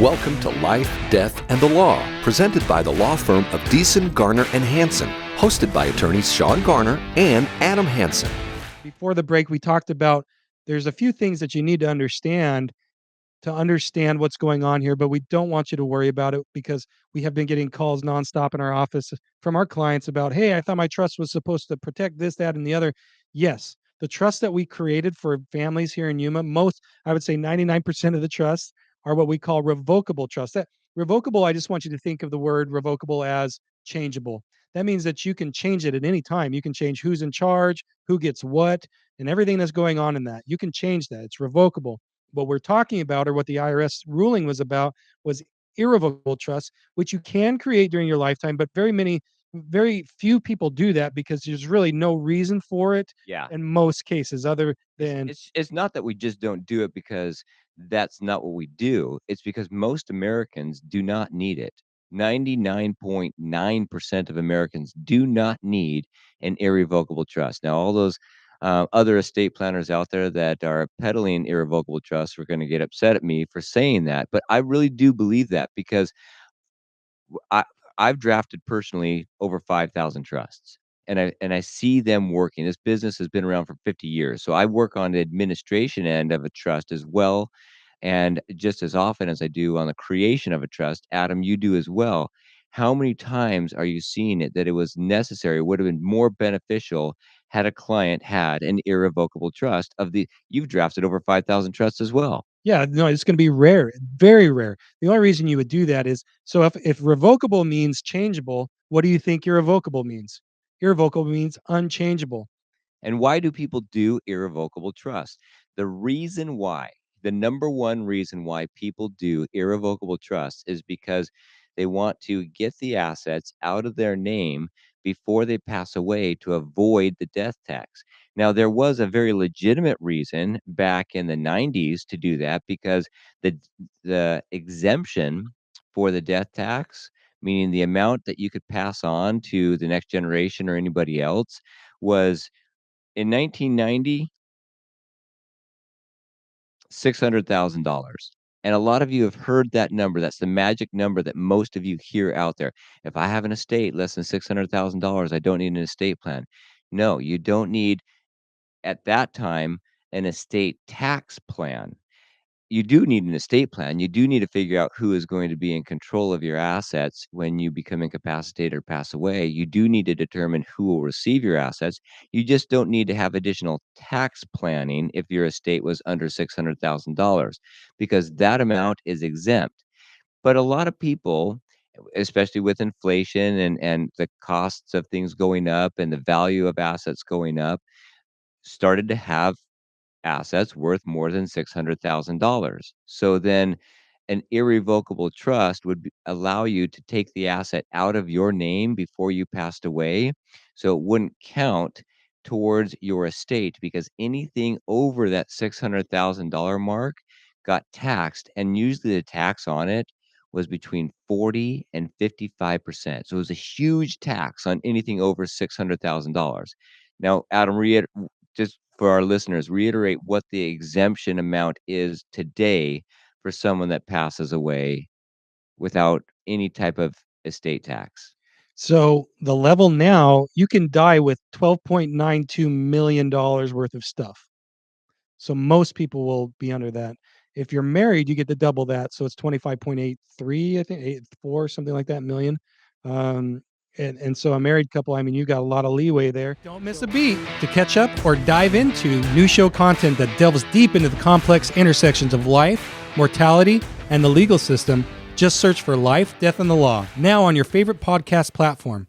Welcome to Life, Death, and the Law, presented by the law firm of Deason, Garner, and Hansen, hosted by attorneys Shawn Garner and Adam Hansen. Before the break, we talked about there's a few things that you need to understand what's going on here, but we don't want you to worry about it because we have been getting calls nonstop in our office from our clients about, hey, I thought my trust was supposed to protect this, that, and the other. Yes, the trust that we created for families here in Yuma, I would say 99% of the trusts are what we call revocable trusts. That revocable, I just want you to think of the word revocable as changeable. That means that you can change it at any time. You can change who's in charge, who gets what, and everything that's going on in that. You can change that. It's revocable. What we're talking about, or what the IRS ruling was about, was irrevocable trusts, which you can create during your lifetime, but very few people do that because there's really no reason for it Yeah. in most cases, other It's than it's it's not that we just don't do it because that's not what we do. It's because most Americans do not need it. 99.9% of Americans do not need an irrevocable trust. Now, all those other estate planners out there that are peddling irrevocable trusts are going to get upset at me for saying that, but I really do believe that because I I've drafted personally over 5,000 trusts, and I see them working. This business has been around for 50 years, so I work on the administration end of a trust as well, and just as often as I do on the creation of a trust, Adam, you do as well. How many times are you seeing it that it was necessary, would have been more beneficial had a client had an irrevocable trust of the you've drafted over 5,000 trusts as well. yeah, no, it's going to be rare, very rare. The only reason you would do that is so if revocable means changeable, what do you think irrevocable means? Irrevocable means unchangeable. And why do people do irrevocable trust? The reason why, the number one reason why people do irrevocable trust is because they want to get the assets out of their name before they pass away to avoid the death tax. Now, there was a very legitimate reason back in the 90s to do that because the the exemption for the death tax, meaning the amount that you could pass on to the next generation or anybody else, was in 1990, $600,000. And a lot of you have heard that number. That's the magic number that most of you hear out there. If I have an estate less than $600,000, I don't need an estate plan. No, you don't need, at that time, an estate tax plan. You do need an estate plan. You do need to figure out who is going to be in control of your assets when you become incapacitated or pass away. You do need to determine who will receive your assets. You just don't need to have additional tax planning if your estate was under $600,000 because that amount is exempt. But a lot of people, especially with inflation and the costs of things going up and the value of assets going up, started to have assets worth more than $600,000. So then an irrevocable trust would allow you to take the asset out of your name before you passed away. So it wouldn't count towards your estate because anything over that $600,000 mark got taxed. And usually the tax on it was between 40 and 55%. So it was a huge tax on anything over $600,000. Now, Adam, just for our listeners, reiterate what the exemption amount is today for someone that passes away without any type of estate tax. So the level now, you can die with $12.92 million worth of stuff. So most people will be under that. If you're married, you get to double that. So it's 25.83, I think, 84, something like that million. And so a married couple, I mean, you got a lot of leeway there. Don't miss a beat. To catch up or dive into new show content that delves deep into the complex intersections of life, mortality, and the legal system, just search for Life, Death, and the Law, now on your favorite podcast platform.